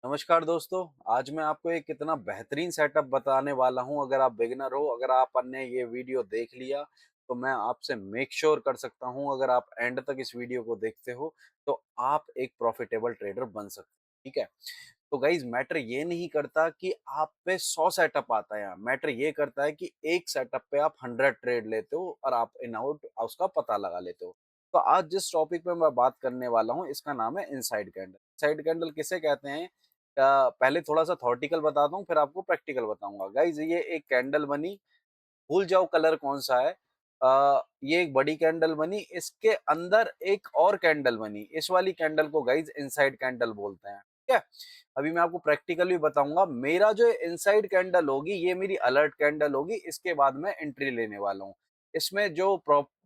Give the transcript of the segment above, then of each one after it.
नमस्कार दोस्तों। आज मैं आपको एक कितना बेहतरीन सेटअप बताने वाला हूं। अगर आप बिगिनर हो, अगर आपने ये वीडियो देख लिया तो मैं आपसे मेक श्योर कर सकता हूं, अगर आप एंड तक इस वीडियो को देखते हो तो आप एक प्रॉफिटेबल ट्रेडर बन सकते हो। ठीक है। तो गाइज मैटर ये नहीं करता कि आप पे 100 सेटअप आता है, मैटर ये करता है कि एक सेटअप पे आप 100 ट्रेड लेते हो और आप इन आउट उसका पता लगा लेते हो। तो आज जिस टॉपिक पे मैं बात करने वाला हूँ इसका नाम है इनसाइड कैंडल। इनसाइड कैंडल किसे कहते हैं? पहले थोड़ा सा थॉर्टिकल बताता हूँ, फिर आपको प्रैक्टिकल बताऊंगा। गाइज ये एक कैंडल बनी, भूल जाओ कलर कौन सा है। ये एक बड़ी कैंडल बनी, इसके अंदर एक और कैंडल बनी, इस वाली कैंडल को गाइज इनसाइड कैंडल बोलते हैं। ठीक है। अभी मैं आपको प्रैक्टिकल भी बताऊंगा। मेरा जो इनसाइड कैंडल होगी ये मेरी अलर्ट कैंडल होगी, इसके बाद मैं एंट्री लेने वाला हूँ। इसमें जो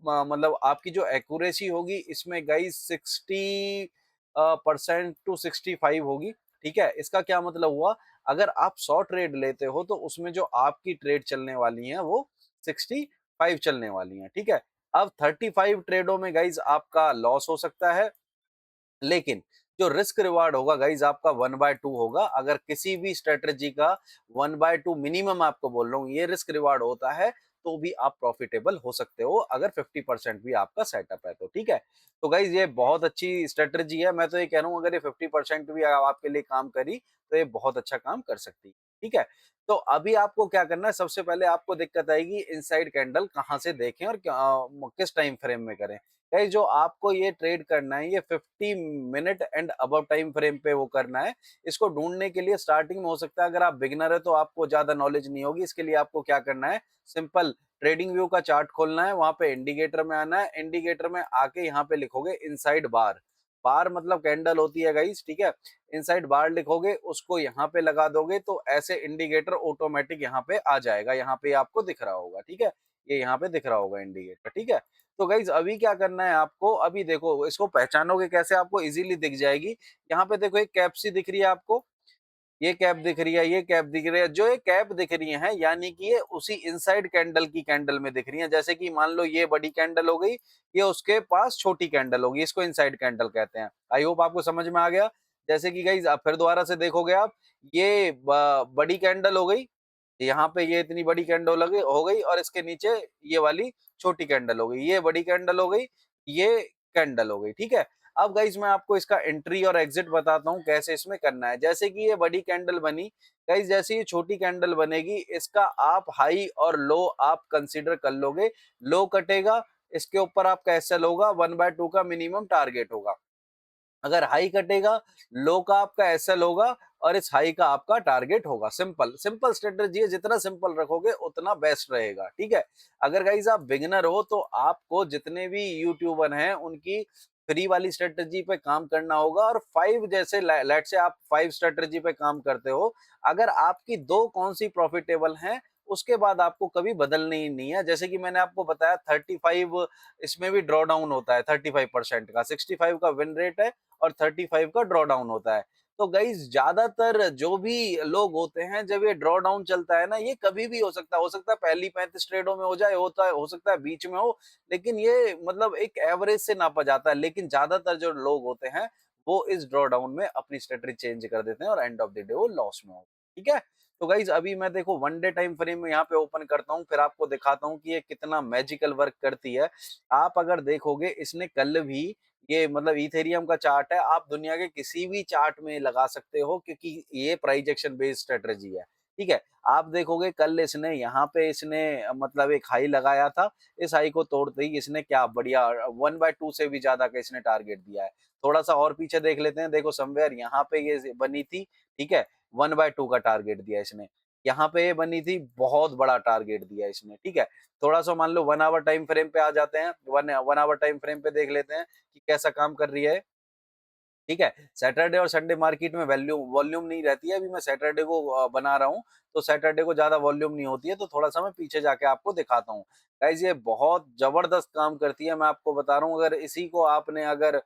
मतलब आपकी जो एक्यूरेसी होगी इसमें गाइज 60% टू 65 होगी। ठीक है। इसका क्या मतलब हुआ? अगर आप 100 ट्रेड लेते हो तो उसमें जो आपकी ट्रेड चलने वाली है वो 65 चलने वाली हैं। ठीक है। अब 35 ट्रेडों में गाइज आपका लॉस हो सकता है, लेकिन जो रिस्क रिवार्ड होगा गाइज आपका 1/2 होगा। अगर किसी भी स्ट्रेटेजी का 1/2 मिनिमम, आपको बोल रहा हूँ, ये रिस्क रिवार्ड होता है तो भी आप प्रॉफिटेबल हो सकते हो, अगर 50% भी आपका सेटअप है तो। ठीक है। तो गाइज ये बहुत अच्छी स्ट्रेटेजी है। मैं तो ये कह रहा हूँ अगर ये 50% भी आपके लिए काम करी तो ये बहुत अच्छा काम कर सकती है। ठीक है। तो अभी आपको क्या करना है, सबसे पहले आपको दिक्कत आएगी इनसाइड कैंडल कहाँ से देखें और किस टाइम फ्रेम में करें। गाइस जो आपको ये ट्रेड करना है ये 50 minute and above time frame पे वो करना है। इसको ढूंढने के लिए स्टार्टिंग में हो सकता है अगर आप बिगिनर है तो आपको ज्यादा नॉलेज नहीं होगी। इसके लिए आपको क्या करना है, सिंपल ट्रेडिंग व्यू का चार्ट खोलना है, वहां पे इंडिकेटर में आना है, इंडिकेटर में आके यहाँ पे लिखोगे इनसाइड बार। बार मतलब कैंडल होती है गाइस। ठीक है। इनसाइड बार लिखोगे, उसको यहाँ पे लगा दोगे तो ऐसे इंडिकेटर ऑटोमेटिक यहाँ पे आ जाएगा। यहाँ पे आपको दिख रहा होगा। ठीक है। ये यहाँ पे दिख रहा होगा इंडिकेटर। ठीक है। तो गाइज अभी क्या करना है आपको, अभी देखो इसको पहचानोगे कैसे, आपको इजीली दिख जाएगी। यहाँ पे देखो एक कैप सी दिख रही है आपको, ये कैप दिख रही है, ये कैप दिख रही है। जो ये कैप दिख रही है यानी कि ये उसी इनसाइड कैंडल की कैंडल में दिख रही है। जैसे कि मान लो ये बड़ी कैंडल हो गई, ये उसके पास छोटी कैंडल होगी, इसको इनसाइड कैंडल कहते हैं। आई होप आपको समझ में आ गया। जैसे कि गाइज अब फिर दोबारा से देखोगे आप, ये बड़ी कैंडल हो गई, यहाँ पे ये इतनी बड़ी कैंडल हो गई और इसके नीचे ये वाली छोटी कैंडल हो गई, ये बड़ी कैंडल हो गई, ये कैंडल हो गई। ठीक है। अब गाइज मैं आपको इसका एंट्री और एग्जिट बताता हूँ कैसे इसमें करना है। जैसे कि ये बड़ी कैंडल बनी गाइज, जैसे ये छोटी कैंडल बनेगी इसका आप हाई और लो आप कंसीडर कर लोगे। लो कटेगा, इसके ऊपर आपका एसएल होगा, 1/2 का मिनिमम टारगेट होगा। अगर हाई कटेगा, लो का आपका एसएल होगा और इस हाई का आपका टारगेट होगा। सिंपल सिंपल स्ट्रेटेजी है, जितना सिंपल रखोगे उतना बेस्ट रहेगा। ठीक है। अगर गाइज आप बिगिनर हो तो आपको जितने भी यूट्यूबर हैं उनकी फ्री वाली स्ट्रेटेजी पे काम करना होगा, और 5 जैसे लेट से आप 5 स्ट्रेटेजी पे काम करते हो, अगर आपकी दो कौन सी प्रॉफिटेबल हैं उसके बाद आपको कभी बदलनी ही नहीं है। जैसे कि मैंने आपको बताया 35 इसमें भी ड्रॉ डाउन होता है, 35% का, 65 का विन रेट है और 35 का ड्रॉ डाउन होता है। तो गाइज ज्यादातर जो भी लोग होते हैं जब ये ड्रॉ डाउन चलता है ना, ये कभी भी हो सकता है पहली 35 ट्रेडों में हो जाए, होता है, हो सकता है बीच में हो, लेकिन ये मतलब एक एवरेज से नापा जाता है। लेकिन ज्यादातर जो लोग होते हैं वो इस ड्रॉ डाउन में अपनी स्ट्रेटजी चेंज कर देते हैं और एंड ऑफ द डे वो लॉस में हो। ठीक है। तो गाइज अभी मैं देखो वन डे टाइम फ्रेम में यहाँ पे ओपन करता हूँ, फिर आपको दिखाता हूँ कि ये कितना मैजिकल वर्क करती है। आप अगर देखोगे इसने कल भी, ये मतलब इथेरियम का चार्ट है, आप दुनिया के किसी भी चार्ट में लगा सकते हो क्योंकि ये प्राइस एक्शन बेस्ड स्ट्रेटजी है। ठीक है। आप देखोगे कल इसने यहाँ पे इसने मतलब एक हाई लगाया था, इस हाई को तोड़ते ही इसने क्या बढ़िया 1/2 से भी ज्यादा का इसने टारगेट दिया है। थोड़ा सा और पीछे देख लेते हैं, देखो समवेयर यहाँ पे ये बनी थी। ठीक है। 1/2 का टारगेट दिया इसने, यहाँ पे ये बनी थी, बहुत बड़ा टारगेट दिया इसने। ठीक है। थोड़ा सा मान लो 1 आवर टाइम फ्रेम पे आ जाते हैं, वन आवर टाइम फ्रेम पे देख लेते हैं कि कैसा काम कर रही है। ठीक है। सैटरडे और संडे मार्केट में वॉल्यूम नहीं रहती है। अभी मैं सैटरडे को बना रहा हूँ, तो सैटरडे को ज्यादा वॉल्यूम नहीं होती है, तो थोड़ा सा मैं पीछे जाके आपको दिखाता हूँ। गाइज ये बहुत जबरदस्त काम करती है, मैं आपको बता रहा हूँ। अगर इसी को आपने अगर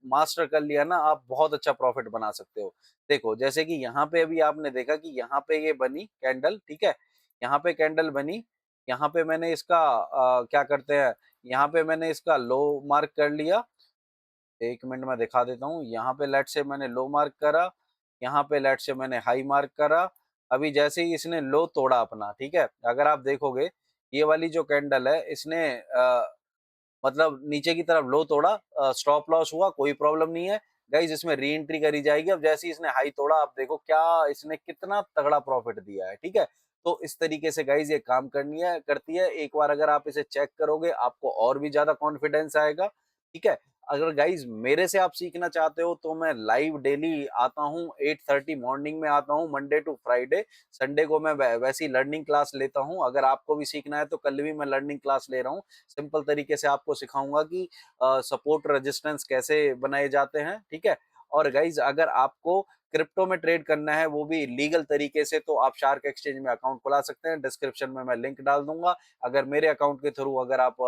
मास्टर कर लिया ना, आप बहुत अच्छा प्रॉफिट बना सकते हो। देखो जैसे कि यहाँ पे अभी आपने देखा कि यहाँ पे ये बनी कैंडल। ठीक है। यहाँ पे कैंडल बनी, यहाँ पे मैंने इसका क्या करते हैं, यहाँ पे मैंने इसका लो मार्क कर लिया। 1 मिनट में दिखा देता हूँ। यहाँ पे लेट से मैंने लो मार्क करा, यहाँ पे लेट्स से मैंने हाई मार्क करा, अभी जैसे ही इसने लो तोड़ा अपना, ठीक है? अगर आप देखोगे ये वाली जो कैंडल है इसने मतलब नीचे की तरफ लो तोड़ा, स्टॉप लॉस हुआ, कोई प्रॉब्लम नहीं है। गाइज़ इसमें री एंट्री करी जाएगी। अब जैसे ही इसने हाई तोड़ा, आप देखो क्या इसने कितना तगड़ा प्रॉफिट दिया है, ठीक है? तो इस तरीके से गाइज़ ये काम करती है। एक बार अगर आप इसे चेक करोगे, आपको और भी ज़्यादा कॉन्फिडेंस आएगा, ठीक है? अगर गाइज़ मेरे से आप सीखना चाहते हो तो मैं लाइव डेली आता हूँ, 8:30 मॉर्निंग में आता हूँ, मंडे टू फ्राइडे। संडे को मैं वैसी लर्निंग क्लास लेता हूँ। अगर आपको भी सीखना है तो कल भी मैं लर्निंग क्लास ले रहा हूँ। सिंपल तरीके से आपको सिखाऊँगा कि सपोर्ट रेजिस्टेंस कैसे बनाए जाते हैं, ठीक है? और गाइज़ अगर आपको क्रिप्टो में ट्रेड करना है, वो भी लीगल तरीके से, तो आप शार्क एक्सचेंज में अकाउंट खुला सकते हैं। डिस्क्रिप्शन में मैं लिंक डाल दूँगा। अगर मेरे अकाउंट के थ्रू अगर आप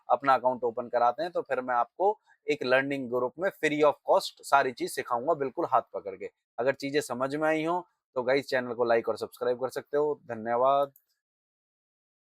अपना अकाउंट ओपन कराते हैं, तो फिर मैं आपको एक लर्निंग ग्रुप में फ्री ऑफ कॉस्ट सारी चीज़ सिखाऊँगा, बिल्कुल हाथ पकड़ के। अगर चीज़ें समझ में आई हों, तो गाइज़ चैनल को लाइक और सब्सक्राइब कर सकते हो। धन्यवाद।